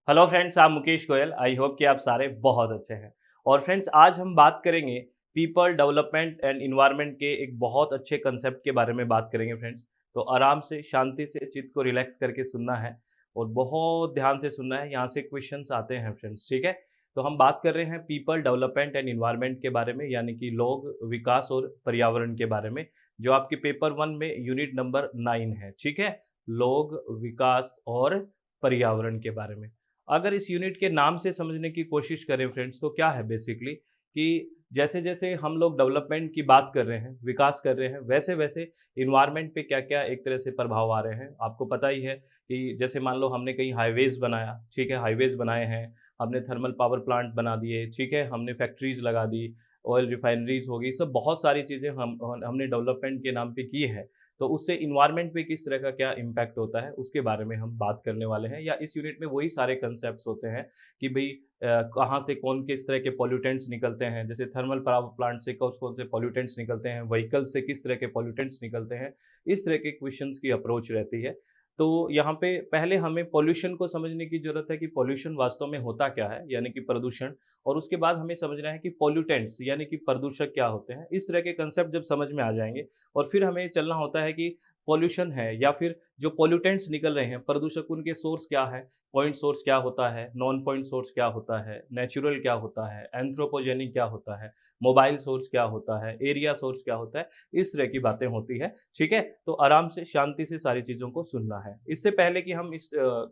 Hello friends, आप Mukesh Goyal. I hope कि आप सारे बहुत अच्छे हैं। और फ्रेंड्स, आज हम बात करेंगे पीपल डेवलपमेंट एंड इन्वायरमेंट के एक बहुत अच्छे कंसेप्ट के बारे में बात करेंगे फ्रेंड्स। तो आराम से शांति से चित्त को रिलैक्स करके सुनना है और बहुत ध्यान से सुनना है। यहाँ से क्वेश्चंस आते हैं फ्रेंड्स, ठीक है। तो हम बात कर रहे हैं पीपल डेवलपमेंट एंड इन्वायरमेंट के बारे में, यानी कि लोग, विकास और पर्यावरण के बारे में, जो आपके पेपर 1 में यूनिट नंबर 9 है, ठीक है। लोग, विकास और पर्यावरण के बारे में। अगर इस यूनिट के नाम से समझने की कोशिश करें फ्रेंड्स, तो क्या है बेसिकली कि जैसे जैसे हम लोग डेवलपमेंट की बात कर रहे हैं, विकास कर रहे हैं, वैसे वैसे इन्वायरमेंट पे क्या क्या एक तरह से प्रभाव आ रहे हैं। आपको पता ही है कि जैसे मान लो हमने कहीं हाईवेज बनाया, ठीक है, हाईवेज बनाए हैं, हमने थर्मल पावर प्लांट बना दिए, ठीक है, हमने फैक्ट्रीज लगा दी, ऑयल रिफाइनरीज हो गई, सब बहुत सारी चीज़ें हमने डेवलपमेंट के नाम पे की है। तो उससे इन्वायरमेंट पे किस तरह का क्या इम्पैक्ट होता है, उसके बारे में हम बात करने वाले हैं। या इस यूनिट में वही सारे कंसेप्ट्स होते हैं कि भई कहाँ से कौन किस तरह के पॉल्यूटेंट्स निकलते हैं, जैसे थर्मल पावर प्लांट से कौन कौन से पॉल्यूटेंट्स निकलते हैं, व्हीकल से किस तरह के पॉल्यूटेंट्स निकलते हैं। इस तरह के क्वेश्चंस की अप्रोच रहती है। तो यहाँ पे पहले हमें पॉल्यूशन को समझने की ज़रूरत है कि पॉल्यूशन वास्तव में होता क्या है, यानी कि प्रदूषण। और उसके बाद हमें समझना है कि पॉल्यूटेंट्स यानी कि प्रदूषक क्या होते हैं। इस तरह के कंसेप्ट जब समझ में आ जाएंगे, और फिर हमें चलना होता है कि पॉल्यूशन है या फिर जो पॉल्यूटेंट्स निकल रहे हैं, प्रदूषक, उनके सोर्स क्या है, पॉइंट सोर्स क्या होता है, नॉन पॉइंट सोर्स क्या होता है, नेचुरल क्या होता है, एंथ्रोपोजेनिक क्या होता है, मोबाइल सोर्स क्या होता है, एरिया सोर्स क्या होता है। इस तरह की बातें होती है, ठीक है। तो आराम से शांति से सारी चीज़ों को सुनना है। इससे पहले कि हम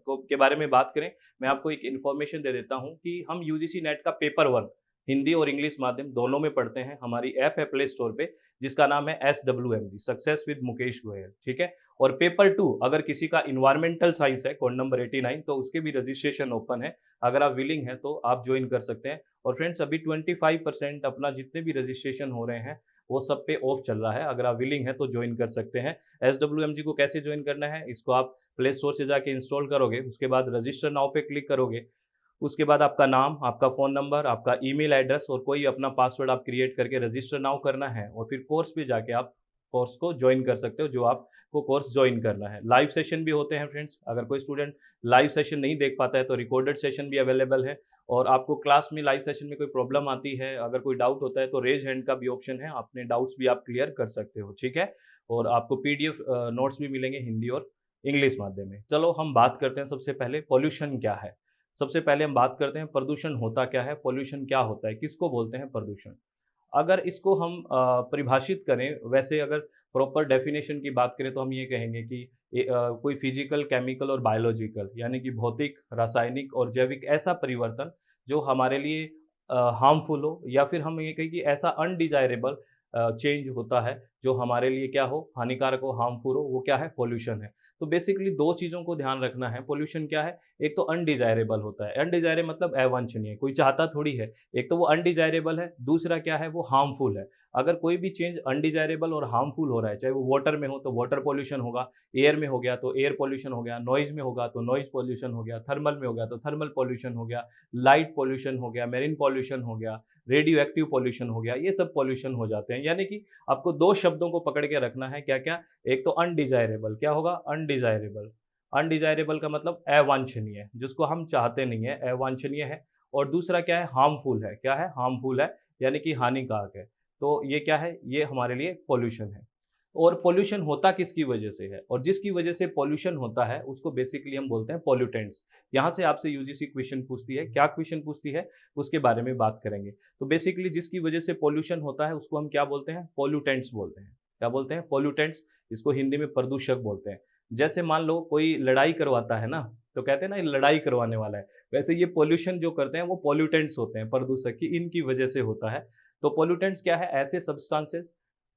के बारे में बात करें, मैं आपको एक इन्फॉर्मेशन दे देता हूँ कि हम यूजीसी नेट का पेपर 1 हिंदी और इंग्लिश माध्यम दोनों में पढ़ते हैं। हमारी ऐप है प्ले स्टोर पे, जिसका नाम है SWMG, success with Mukesh Goyal, ठीक है। और पेपर 2 अगर किसी का इन्वायरमेंटल साइंस है, कोड नंबर 89, तो उसके भी रजिस्ट्रेशन ओपन है। अगर आप विलिंग हैं तो आप ज्वाइन कर सकते हैं। और फ्रेंड्स, अभी 25% अपना जितने भी रजिस्ट्रेशन हो रहे हैं वो सब पे ऑफ चल रहा है। अगर आप विलिंग हैं तो ज्वाइन कर सकते हैं। SWMG को कैसे ज्वाइन करना है, इसको आप प्ले स्टोर से जाके इंस्टॉल करोगे, उसके बाद रजिस्टर नाउ पे क्लिक करोगे। उसके बाद आपका नाम, आपका फ़ोन नंबर, आपका ईमेल एड्रेस और कोई अपना पासवर्ड आप क्रिएट करके रजिस्टर नाउ करना है, और फिर कोर्स पे जाके आप कोर्स को ज्वाइन कर सकते हो, जो आपको कोर्स ज्वाइन करना है। लाइव सेशन भी होते हैं फ्रेंड्स। अगर कोई स्टूडेंट लाइव सेशन नहीं देख पाता है तो रिकॉर्डेड सेशन भी अवेलेबल है। और आपको क्लास में लाइव सेशन में कोई प्रॉब्लम आती है, अगर कोई डाउट होता है, तो रेज हैंड का भी ऑप्शन है, अपने डाउट्स भी आप क्लियर कर सकते हो, ठीक है। और आपको पीडीएफ नोट्स भी मिलेंगे हिंदी और इंग्लिश माध्यम में। चलो हम बात करते हैं सबसे पहले पॉल्यूशन क्या है। सबसे पहले हम बात करते हैं प्रदूषण होता क्या है, पॉल्यूशन क्या होता है, किसको बोलते हैं प्रदूषण। अगर इसको हम परिभाषित करें, वैसे अगर प्रॉपर डेफिनेशन की बात करें तो हम ये कहेंगे कि कोई फिजिकल, केमिकल और बायोलॉजिकल, यानी कि भौतिक, रासायनिक और जैविक ऐसा परिवर्तन जो हमारे लिए हार्मफुल हो, या फिर हम ये कहें कि ऐसा अनडिजायरेबल चेंज होता है जो हमारे लिए क्या हो, हानिकारक हो, हार्मफुल हो, वो क्या है, पॉल्यूशन है। तो बेसिकली दो चीज़ों को ध्यान रखना है। पॉल्यूशन क्या है, एक तो अनडिजायरेबल होता है। अनडिजायरेबल मतलब अवांछनीय, कोई चाहता थोड़ी है। एक तो वो अनडिजायरेबल है, दूसरा क्या है, वो हार्मफुल है। अगर कोई भी चेंज अनडिजायरेबल और हार्मफुल हो रहा है, चाहे वो वाटर में हो तो वाटर पॉल्यूशन होगा, एयर में हो गया तो एयर पॉल्यूशन हो गया, नॉइज़ में होगा तो नॉइज़ पॉल्यूशन हो गया, थर्मल में हो गया तो थर्मल पॉल्यूशन हो गया, लाइट पॉल्यूशन हो गया, मेरीन पॉल्यूशन हो गया, रेडियो एक्टिव पॉल्यूशन हो गया, ये सब पॉल्यूशन हो जाते हैं। यानी कि आपको दो शब्दों को पकड़ के रखना है, क्या-क्या? एक तो अनडिजायरेबल, क्या होगा? अनडिजायरेबल। अनडिजायरेबल का मतलब अवांछनीय, जिसको हम चाहते नहीं है, अवांछनीय है। और दूसरा क्या है? हार्मफुल है। क्या है? हार्मफुल है, यानी कि हानिकारक है। तो ये क्या है? ये हमारे लिए पॉल्यूशन है। और पॉल्यूशन होता किसकी वजह से है, और जिसकी वजह से पॉल्यूशन होता है उसको बेसिकली हम बोलते हैं पॉल्यूटेंट्स। यहाँ से आपसे यूजीसी क्वेश्चन पूछती है, क्या क्वेश्चन पूछती है, उसके बारे में बात करेंगे। तो बेसिकली जिसकी वजह से पॉल्यूशन होता है उसको हम क्या बोलते हैं? पॉल्यूटेंट्स बोलते हैं। क्या बोलते हैं? पॉल्यूटेंट्स। इसको हिंदी में प्रदूषक बोलते हैं। जैसे मान लो कोई लड़ाई करवाता है ना, तो कहते हैं ना, ये लड़ाई करवाने वाला है। वैसे ये पॉल्यूशन जो करते हैं वो पॉल्यूटेंट्स होते हैं, प्रदूषक की, इनकी वजह से होता है। तो पॉल्यूटेंट्स क्या है? ऐसे सब्सटेंसेस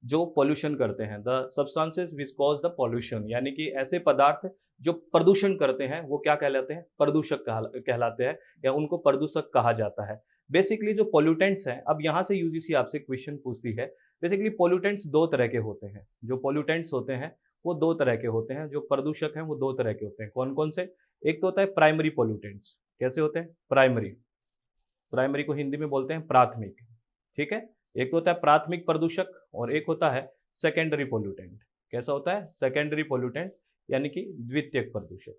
जो पॉल्यूशन करते हैं, the substances which cause the pollution, यानी कि ऐसे पदार्थ जो प्रदूषण करते हैं वो क्या कहलाते हैं? प्रदूषक कहलाते हैं, या उनको प्रदूषक कहा जाता है। बेसिकली जो पॉल्यूटेंट्स हैं, अब यहाँ से यूजीसी आपसे क्वेश्चन पूछती है। बेसिकली पॉल्यूटेंट्स दो तरह के होते हैं। जो पॉल्यूटेंट्स होते हैं वो दो तरह के होते हैं, जो प्रदूषक हैं वो दो तरह के होते हैं। कौन कौन से? एक तो होता है प्राइमरी पॉल्यूटेंट्स। कैसे होते हैं? प्राइमरी। प्राइमरी को हिंदी में बोलते हैं प्राथमिक, ठीक है। एक तो होता है प्राथमिक प्रदूषक और एक होता है सेकेंडरी पोल्यूटेंट। कैसा होता है? सेकेंडरी पोल्यूटेंट, यानी कि द्वितीयक प्रदूषक।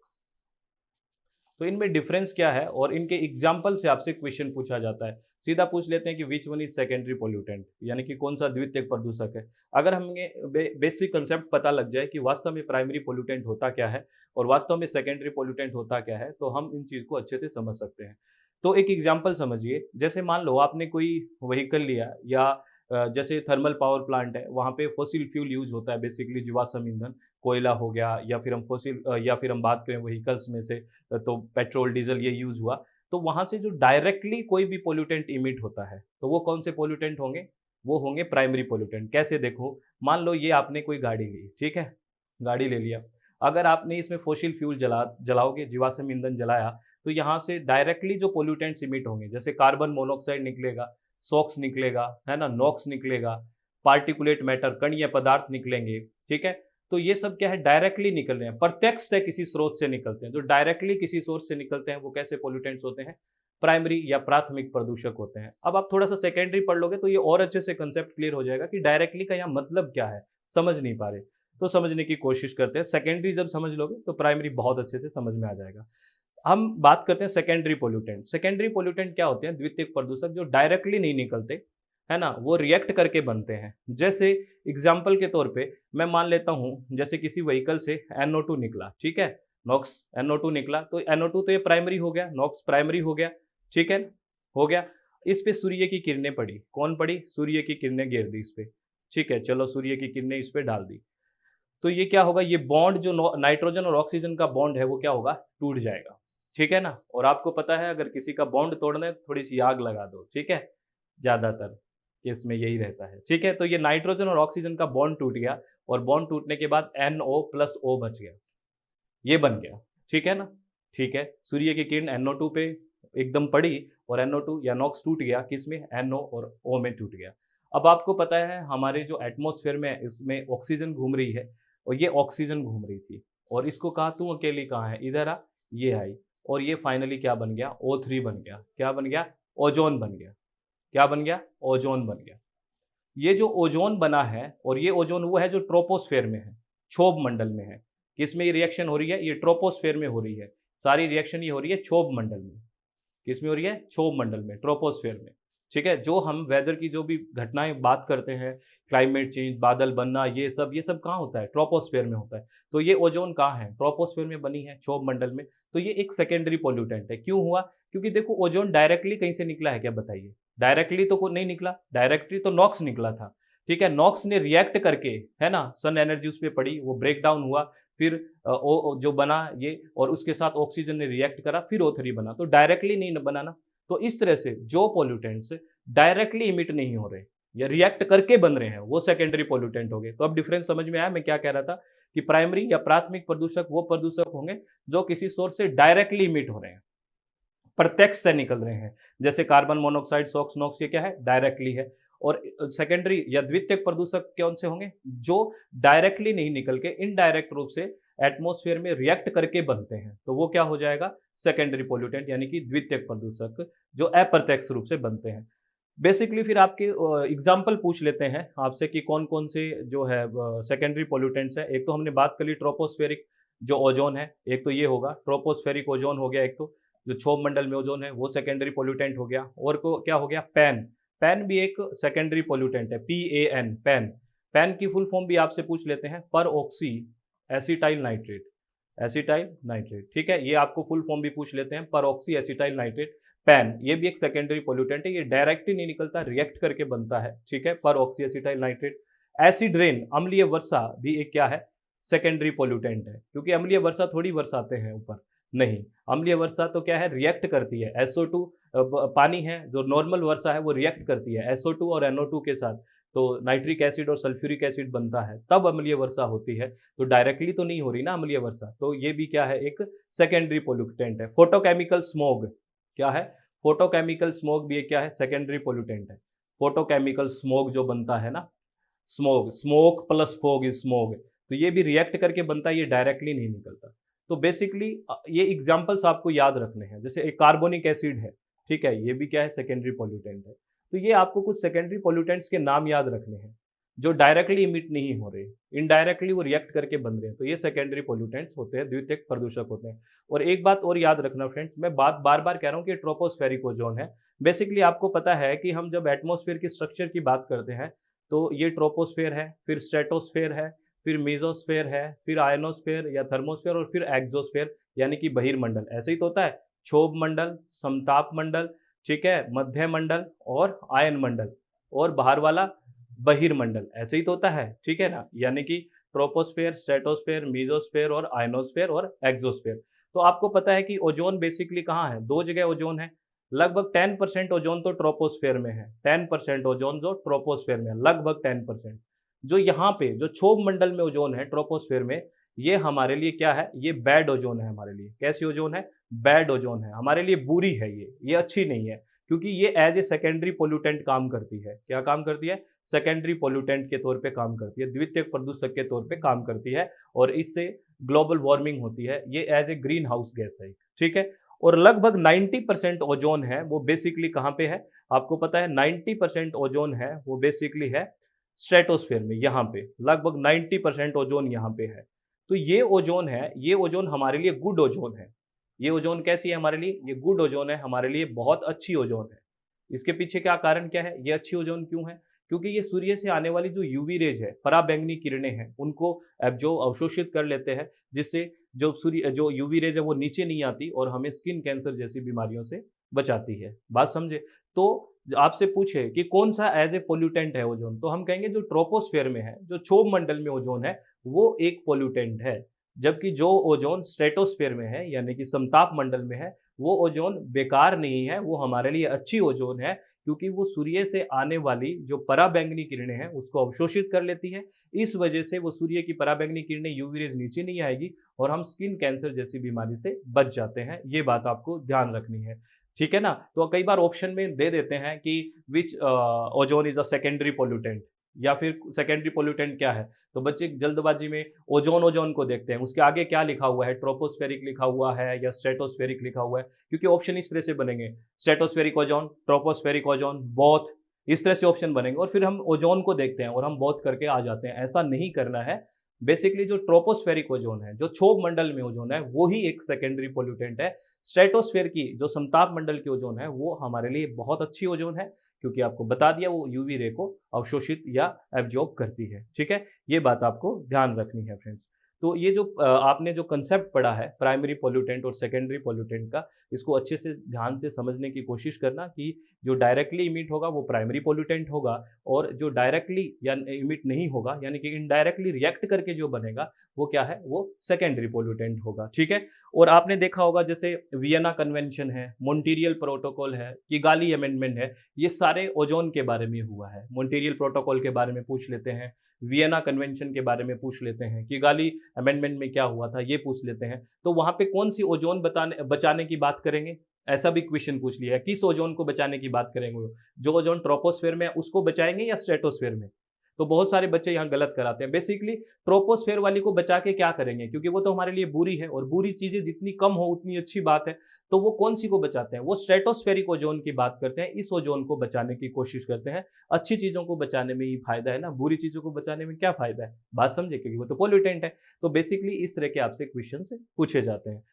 तो इनमें डिफरेंस क्या है और इनके एग्जाम्पल से आपसे क्वेश्चन पूछा जाता है। सीधा पूछ लेते हैं कि which one is secondary pollutant, यानी कि कौन सा द्वितीयक प्रदूषक है। अगर हमें बेसिक कंसेप्ट पता लग जाए कि वास्तव में प्राइमरी पोल्यूटेंट होता क्या है और वास्तव में सेकेंडरी पोल्यूटेंट होता क्या है, तो हम इन चीज़ को अच्छे से समझ सकते हैं। तो एक एग्जाम्पल समझिए, जैसे मान लो आपने कोई व्हीकल लिया या जैसे थर्मल पावर प्लांट है, वहाँ पे फॉसिल फ्यूल यूज़ होता है, बेसिकली जीवाश्म ईंधन, कोयला हो गया या फिर हम या फिर हम बात करें व्हीकल्स में से तो पेट्रोल, डीज़ल ये यूज़ हुआ। तो वहाँ से जो डायरेक्टली कोई भी पोल्यूटेंट इमिट होता है, तो वो कौन से पोल्यूटेंट होंगे? वो होंगे प्राइमरी पोल्यूटेंट। कैसे देखो, मान लो ये आपने कोई गाड़ी ली, ठीक है? गाड़ी ले लिया। अगर आपने इसमें फॉसिल फ्यूल जलाओगे, जीवाश्म ईंधन जलाया, तो यहाँ से डायरेक्टली जो पोल्यूटेंट्स इमिट होंगे, जैसे कार्बन मोनोऑक्साइड निकलेगा, सॉक्स निकलेगा, है ना? नॉक्स निकलेगा, पार्टिकुलेट मैटर, कणीय पदार्थ निकलेंगे, ठीक है? तो ये सब क्या है? डायरेक्टली निकल रहे हैं, प्रत्यक्ष से किसी स्रोत से निकलते हैं। जो डायरेक्टली किसी सोर्स से निकलते हैं, वो कैसे पोल्यूटेंट्स होते हैं? प्राइमरी या प्राथमिक प्रदूषक होते हैं। अब आप थोड़ा-सा सेकेंडरी पढ़ लोगे, तो ये और अच्छे से कंसेप्ट क्लियर हो जाएगा कि डायरेक्टली का यहाँ मतलब क्या है? समझ नहीं पा रहे, तो समझने की कोशिश करते हैं। सेकेंडरी जब समझ लोगे, तो प्राइमरी बहुत अच्छे से समझ में आ जाएगा। हम बात करते हैं सेकेंडरी पोल्यूटेंट। सेकेंडरी पोल्यूटेंट क्या होते हैं? द्वितीयक प्रदूषक जो डायरेक्टली नहीं निकलते, है ना? वो रिएक्ट करके बनते हैं। जैसे एग्जाम्पल के तौर पे मैं मान लेता हूँ, जैसे किसी व्हीकल से NO2 निकला, ठीक है? नॉक्स NO2 निकला, तो NO2 तो ये प्राइमरी हो गया, नॉक्स प्राइमरी हो गया, ठीक है? हो गया। इस पे सूर्य की किरणें पड़ी। कौन पड़ी? सूर्य की किरणें गिर दी इस पे, ठीक है? चलो सूर्य की किरणें इस पे डाल दी। तो ये क्या होगा? ये बॉन्ड जो नाइट्रोजन और ऑक्सीजन का बॉन्ड है, वो क्या होगा? टूट जाएगा, ठीक है ना? और आपको पता है, अगर किसी का बॉन्ड तोड़ना है, थोड़ी सी आग लगा दो, ठीक है? ज़्यादातर केस में यही रहता है, ठीक है? तो ये नाइट्रोजन और ऑक्सीजन का बॉन्ड टूट गया और बॉन्ड टूटने के बाद NO प्लस O बच गया, ये बन गया, ठीक है ना? ठीक है, सूर्य की किरण NO2 पे एकदम पड़ी और NO2 या नॉक्स टूट गया, किसमें? NO और O में टूट गया। अब आपको पता है, हमारे जो एटमॉस्फेयर में है, इसमें ऑक्सीजन घूम रही है और ये ऑक्सीजन घूम रही थी और इसको कहा तू अकेली कहाँ है? इधर आ, ये आई और ये फाइनली क्या बन गया? O3 बन गया। क्या बन गया? ओजोन बन गया। क्या बन गया? ओजोन बन गया। ये जो ओजोन बना है, और ये ओजोन वो है जो ट्रोपोस्फेयर में है, क्षोभ मंडल में है। किसमें ये रिएक्शन हो रही है? ये ट्रोपोस्फेयर में हो रही है। सारी रिएक्शन ये हो रही है क्षोभ मंडल में। किसमें हो रही है? क्षोभ मंडल में, ट्रोपोस्फेयर में, ठीक है? जो हम वेदर की जो भी घटनाएं बात करते हैं, क्लाइमेट चेंज, बादल बनना, ये सब कहाँ होता है? ट्रोपोस्फेयर में होता है। तो ये ओजोन कहाँ है? ट्रोपोस्फेयर में बनी है, क्षोभ मंडल में। तो ये एक सेकेंडरी पोल्यूटेंट है। क्यों हुआ? क्योंकि देखो, ओजोन डायरेक्टली कहीं से निकला है क्या? बताइए। डायरेक्टली तो नहीं निकला, डायरेक्टली तो नॉक्स निकला था, ठीक है? नॉक्स ने रिएक्ट करके, है ना, सन एनर्जी उस पर पड़ी, वो ब्रेक डाउन हुआ, फिर जो बना ये, और उसके साथ ऑक्सीजन ने रिएक्ट करा, फिर O3 बना। तो डायरेक्टली नहीं बनाना। तो इस तरह से जो पोल्यूटेंट्स डायरेक्टली इमिट नहीं हो रहे या रिएक्ट करके बन रहे हैं, वो सेकेंडरी पोल्यूटेंट हो गए। तो अब डिफरेंस समझ में आया मैं क्या कह रहा था? कि प्राइमरी या प्राथमिक प्रदूषक वो प्रदूषक होंगे जो किसी सोर्स से डायरेक्टली इमिट हो रहे हैं, प्रत्यक्ष से निकल रहे हैं। जैसे कार्बन मोनोऑक्साइड, सॉक्स, नॉक्स, ये क्या है? डायरेक्टली है। और सेकेंडरी या द्वितीयक प्रदूषक कौन से होंगे? जो डायरेक्टली नहीं निकल के इनडायरेक्ट रूप से एटमॉस्फेयर में रिएक्ट करके बनते हैं, तो वो क्या हो जाएगा? सेकेंडरी पोल्यूटेंट, यानी कि द्वितीयक प्रदूषक, जो अप्रत्यक्ष रूप से बनते हैं। बेसिकली फिर आपके एग्जाम्पल पूछ लेते हैं आपसे कि कौन कौन से जो है सेकेंडरी पोल्यूटेंट्स हैं। एक तो हमने बात कर ली ट्रोपोस्फेरिक जो ओजोन है, एक तो ये होगा ट्रोपोस्फेरिक ओजोन हो गया, एक तो जो क्षोभ मंडल में ओजोन है वो सेकेंडरी पोल्यूटेंट हो गया। और को क्या हो गया? पैन। पैन भी एक सेकेंडरी पोल्यूटेंट है, PAN, पैन। पैन की फुल फॉर्म भी आपसे पूछ लेते हैं, पर oxy acetyl nitrate, acetyl nitrate, ठीक है? ये आपको फुल फॉर्म भी पूछ लेते हैं, पर ऑक्सी एसिटाइल नाइट्रेट, पैन। ये भी एक सेकेंडरी पोल्यूटेंट है, ये डायरेक्टली नहीं निकलता, रिएक्ट करके बनता है, ठीक है? पर oxy acetyl nitrate. Acid rain, अम्लीय वर्षा, भी एक क्या है? सेकेंडरी पोल्यूटेंट है, क्योंकि अम्लीय वर्षा थोड़ी बरसाते हैं ऊपर, नहीं, अम्लीय वर्षा तो क्या है? रिएक्ट करती है। SO2 पानी है, जो नॉर्मल वर्षा है वो रिएक्ट करती है SO2 और NO2 के साथ, तो नाइट्रिक एसिड और सल्फ्यूरिक एसिड बनता है, तब अम्लीय वर्षा होती है। तो डायरेक्टली तो नहीं हो रही ना अम्लीय वर्षा, तो ये भी क्या है? एक सेकेंडरी पोल्यूटेंट है। फोटोकेमिकल स्मोग क्या है? फोटोकेमिकल स्मोग भी एक क्या है? सेकेंडरी पोल्यूटेंट है। फोटोकेमिकल स्मोग जो बनता है ना, smog, smoke plus fog is smog, तो ये भी रिएक्ट करके बनता है, ये डायरेक्टली नहीं निकलता। तो बेसिकली ये एग्जांपल्स आपको याद रखने हैं। जैसे एक कार्बोनिक एसिड है, ठीक है? ये भी क्या है? सेकेंडरी पोल्यूटेंट है। तो ये आपको कुछ सेकेंडरी पोल्यूटेंट्स के नाम याद रखने हैं। जो डायरेक्टली इमिट नहीं हो रहे, इनडायरेक्टली वो रिएक्ट करके बन रहे हैं, तो ये सेकेंडरी पोल्यूटेंट्स होते हैं, द्वितीयक प्रदूषक होते हैं। और एक बात और याद रखना फ्रेंड्स, मैं बात बार बार कह रहा हूँ कि ट्रोपोस्फेरिक ओजोन है। बेसिकली आपको पता है कि हम जब एटमॉस्फेयर की स्ट्रक्चर की बात करते हैं तो ये ट्रोपोस्फेयर है, फिर स्ट्रेटोस्फेयर है, फिर मेसोस्फेयर है, फिर आयनोस्फेयर या थर्मोस्फेयर और फिर एक्सोस्फेयर यानी कि बहिर्मंडल। ऐसे ही तो होता है, क्षोभ मंडल, समताप मंडल, ठीक है, मध्य मंडल और आयन मंडल, और बाहर वाला बहिर्मंडल। ऐसे ही तो होता है, ठीक है ना, यानी कि ट्रोपोस्फेयर, स्ट्रेटोस्फेयर, मेसोस्फेयर और आयनोस्फेयर और एक्सोस्फेयर। तो आपको पता है कि ओजोन बेसिकली कहाँ है, दो जगह ओजोन है। लगभग 10% ओजोन तो ट्रोपोस्फेयर में है, 10% ओजोन जो ट्रोपोस्फेयर में है, लगभग 10%। जो यहाँ पे जो क्षोभ मंडल में ओजोन है ट्रोपोस्फेयर में, ये हमारे लिए क्या है, ये बैड ओजोन है हमारे लिए। कैसी ओजोन है, बैड ओजोन है हमारे लिए, बुरी है ये अच्छी नहीं है, क्योंकि ये एज ए सेकेंडरी पोल्यूटेंट काम करती है। क्या काम करती है, सेकेंडरी पोल्यूटेंट के तौर पे काम करती है, द्वितीयक प्रदूषक के तौर पे काम करती है, और इससे ग्लोबल वार्मिंग होती है। ये as a greenhouse gas है, ठीक है। और लगभग 90% ओजोन है वो बेसिकली कहाँ पे है, आपको पता है 90% ओजोन है वो बेसिकली है स्ट्रेटोस्फेयर में, यहाँ पे लगभग 90% ओजोन यहाँ पे है। तो ये ओजोन है, ये ओजोन हमारे लिए गुड ओजोन है। ये ओजोन कैसी है हमारे लिए, ये गुड ओजोन है हमारे लिए, बहुत अच्छी ओजोन है। इसके पीछे क्या कारण क्या है, ये अच्छी ओजोन क्यों है, क्योंकि ये सूर्य से आने वाली जो यूवी रेज है, पराबैंगनी किरणें हैं, उनको जो अवशोषित कर लेते हैं, जिससे जो यूवी रेज है वो नीचे नहीं आती और हमें स्किन कैंसर जैसी बीमारियों से बचाती है। बात समझे। तो आपसे पूछे कि कौन सा एज ए पोल्यूटेंट है ओजोन, तो हम कहेंगे जो ट्रोपोस्फेयर में है, जो क्षोभ मंडल में ओजोन है, वो एक पोल्यूटेंट है। जबकि जो ओजोन स्ट्रेटोस्फेयर में है यानी कि समताप मंडल में है, वो ओजोन बेकार नहीं है, वो हमारे लिए अच्छी ओजोन है, क्योंकि वो सूर्य से आने वाली जो पराबैंगनी किरणें हैं उसको अवशोषित कर लेती है। इस वजह से वो सूर्य की पराबैंगनी किरणें, यूवी रेज नीचे नहीं आएगी और हम स्किन कैंसर जैसी बीमारी से बच जाते हैं। ये बात आपको ध्यान रखनी है, ठीक है ना। तो कई बार ऑप्शन में दे देते हैं कि which ozone is a secondary pollutant, या फिर सेकेंडरी पोल्यूटेंट क्या है, तो बच्चे जल्दबाजी में ओजोन ओजोन को देखते हैं, उसके आगे क्या लिखा हुआ है, ट्रोपोस्फेरिक लिखा हुआ है या स्ट्रेटोस्फेरिक लिखा हुआ है, क्योंकि ऑप्शन इस तरह से बनेंगे, stratospheric ozone, tropospheric ozone, both, इस तरह से ऑप्शन बनेंगे, और फिर हम ओजोन को देखते हैं और हम बोथ करके आ जाते हैं। ऐसा नहीं करना है। बेसिकली जो ट्रोपोस्फेरिक ओजोन है, जो क्षोभ मंडल में ओजोन है, वो ही एक सेकेंडरी पोल्यूटेंट है। स्ट्रेटोस्फेयर की जो समताप मंडल की ओजोन है वो हमारे लिए बहुत अच्छी ओजोन है, क्योंकि आपको बता दिया वो यूवी रे को अवशोषित या एब्जॉर्ब करती है, ठीक है। ये बात आपको ध्यान रखनी है फ्रेंड्स। तो ये जो आपने जो कंसेप्ट पढ़ा है प्राइमरी पोल्यूटेंट और सेकेंडरी पोल्यूटेंट का, इसको अच्छे से ध्यान से समझने की कोशिश करना कि जो डायरेक्टली इमिट होगा वो प्राइमरी पोल्यूटेंट होगा, और जो डायरेक्टली या इमिट नहीं होगा यानी कि इनडायरेक्टली रिएक्ट करके जो बनेगा वो क्या है, वो सेकेंडरी पोल्यूटेंट होगा, ठीक है। और आपने देखा होगा जैसे वियना कन्वेंशन है, मॉन्ट्रियल प्रोटोकॉल है, किगाली अमेंडमेंट है, ये सारे ओजोन के बारे में हुआ है। मॉन्ट्रियल प्रोटोकॉल के बारे में पूछ लेते हैं, वियना कन्वेंशन के बारे में पूछ लेते हैं, किगाली अमेंडमेंट में क्या हुआ था ये पूछ लेते हैं। तो वहां पे कौन सी ओजोन बचाने की बात करेंगे, ऐसा भी क्वेश्चन पूछ लिया है, किस ओजोन को बचाने की बात करेंगे, जो ओजोन ट्रोपोस्फेयर में है उसको बचाएंगे या स्ट्रेटोस्फेयर में। तो बहुत सारे बच्चे यहाँ गलत कराते हैं। बेसिकली ट्रोपोस्फेयर वाली को बचा के क्या करेंगे, क्योंकि वो तो हमारे लिए बुरी है, और बुरी चीजें जितनी कम हो उतनी अच्छी बात है। तो वो कौन सी को बचाते हैं, वो स्ट्रेटोस्फेरिक ओजोन की बात करते हैं, इस ओजोन को बचाने की कोशिश करते हैं। अच्छी चीजों को बचाने में ही फायदा है ना, बुरी चीजों को बचाने में क्या फायदा है, बात समझे, क्योंकि वो तो पोल्यूटेंट है। तो बेसिकली इस तरह के आपसे क्वेश्चन पूछे जाते हैं।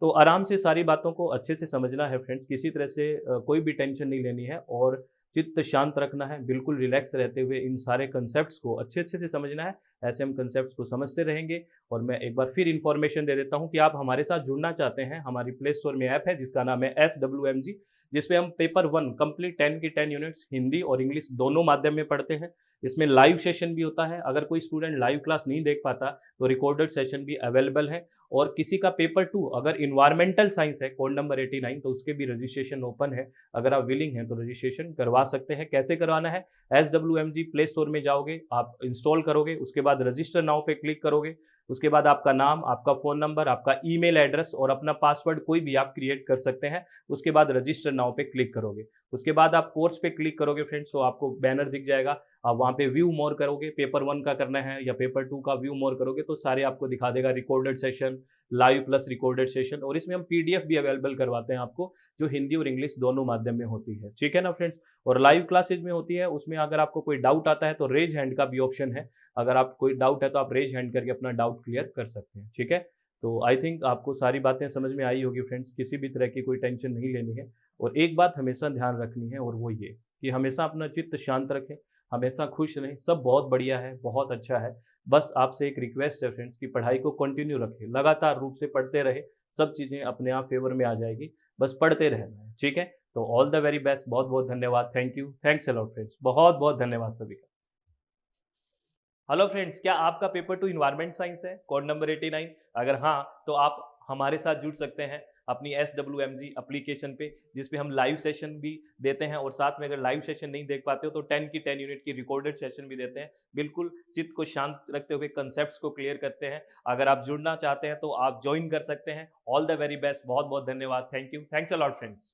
तो आराम से सारी बातों को अच्छे से समझना है फ्रेंड्स, किसी तरह से कोई भी टेंशन नहीं लेनी है, और चित्त शांत रखना है, बिल्कुल रिलैक्स रहते हुए इन सारे कंसेप्ट्स को अच्छे अच्छे से समझना है। ऐसे हम कंसेप्ट्स को समझते रहेंगे। और मैं एक बार फिर इन्फॉर्मेशन दे देता हूं कि आप हमारे साथ जुड़ना चाहते हैं, हमारी प्ले स्टोर में ऐप है जिसका नाम है SWMG, जिसपे हम पेपर 1 कंप्लीट 10 की 10 यूनिट्स हिंदी और इंग्लिश दोनों माध्यम में पढ़ते हैं। इसमें लाइव सेशन भी होता है, अगर कोई स्टूडेंट लाइव क्लास नहीं देख पाता तो रिकॉर्डेड सेशन भी अवेलेबल है। और किसी का पेपर 2 अगर इन्वायरमेंटल साइंस है, कोड नंबर 89, तो उसके भी रजिस्ट्रेशन ओपन है। अगर आप विलिंग हैं तो रजिस्ट्रेशन करवा सकते हैं। कैसे करवाना है, SWMG प्ले स्टोर में जाओगे, आप इंस्टॉल करोगे, उसके बाद रजिस्टर नाउ पे क्लिक करोगे, उसके बाद आपका नाम, आपका फ़ोन नंबर, आपका ईमेल एड्रेस और अपना पासवर्ड कोई भी आप क्रिएट कर सकते हैं। उसके बाद रजिस्टर नाउ पे क्लिक करोगे, उसके बाद आप कोर्स पे क्लिक करोगे फ्रेंड्स, तो आपको बैनर दिख जाएगा। आप वहाँ पे व्यू मोर करोगे, पेपर 1 का करना है या पेपर 2 का व्यू मोर करोगे तो सारे आपको दिखा देगा, recorded session, live plus recorded session, और इसमें हम पीडीएफ भी अवेलेबल करवाते हैं आपको, जो हिंदी और इंग्लिश दोनों माध्यम में होती है, ठीक है ना फ्रेंड्स। और लाइव क्लासेज में होती है, उसमें अगर आपको कोई डाउट आता है तो रेज हैंड का भी ऑप्शन है, अगर आप कोई डाउट है तो आप रेज हैंड करके अपना डाउट क्लियर कर सकते हैं, ठीक है। तो आई थिंक आपको सारी बातें समझ में आई होगी फ्रेंड्स, किसी भी तरह की कोई टेंशन नहीं लेनी है। और एक बात हमेशा ध्यान रखनी है, और वो ये कि हमेशा अपना चित्त शांत रखें, हमेशा खुश रहें, सब बहुत बढ़िया है, बहुत अच्छा है। बस आपसे एक रिक्वेस्ट है फ्रेंड्स कि पढ़ाई को कंटिन्यू रखें, लगातार रूप से पढ़ते रहे, सब चीज़ें अपने आप फेवर में आ जाएगी, बस पढ़ते रहना है, ठीक है। तो ऑल द वेरी बेस्ट, बहुत बहुत धन्यवाद, thank you, thanks a lot friends, बहुत बहुत धन्यवाद सभी का। हेलो फ्रेंड्स, क्या आपका पेपर टू इन्वायरमेंट साइंस है, कोड नंबर 89? अगर हाँ, तो आप हमारे साथ जुड़ सकते हैं अपनी SWMG एप्लीकेशन पे, जिसपे हम लाइव सेशन भी देते हैं, और साथ में अगर लाइव सेशन नहीं देख पाते हो तो 10 की 10 यूनिट की रिकॉर्डेड सेशन भी देते हैं। बिल्कुल चित्त को शांत रखते हुए कंसेप्ट्स को क्लियर करते हैं। अगर आप जुड़ना चाहते हैं तो आप ज्वाइन कर सकते हैं। ऑल द वेरी बेस्ट, बहुत बहुत धन्यवाद, thank you, thanks a lot friends.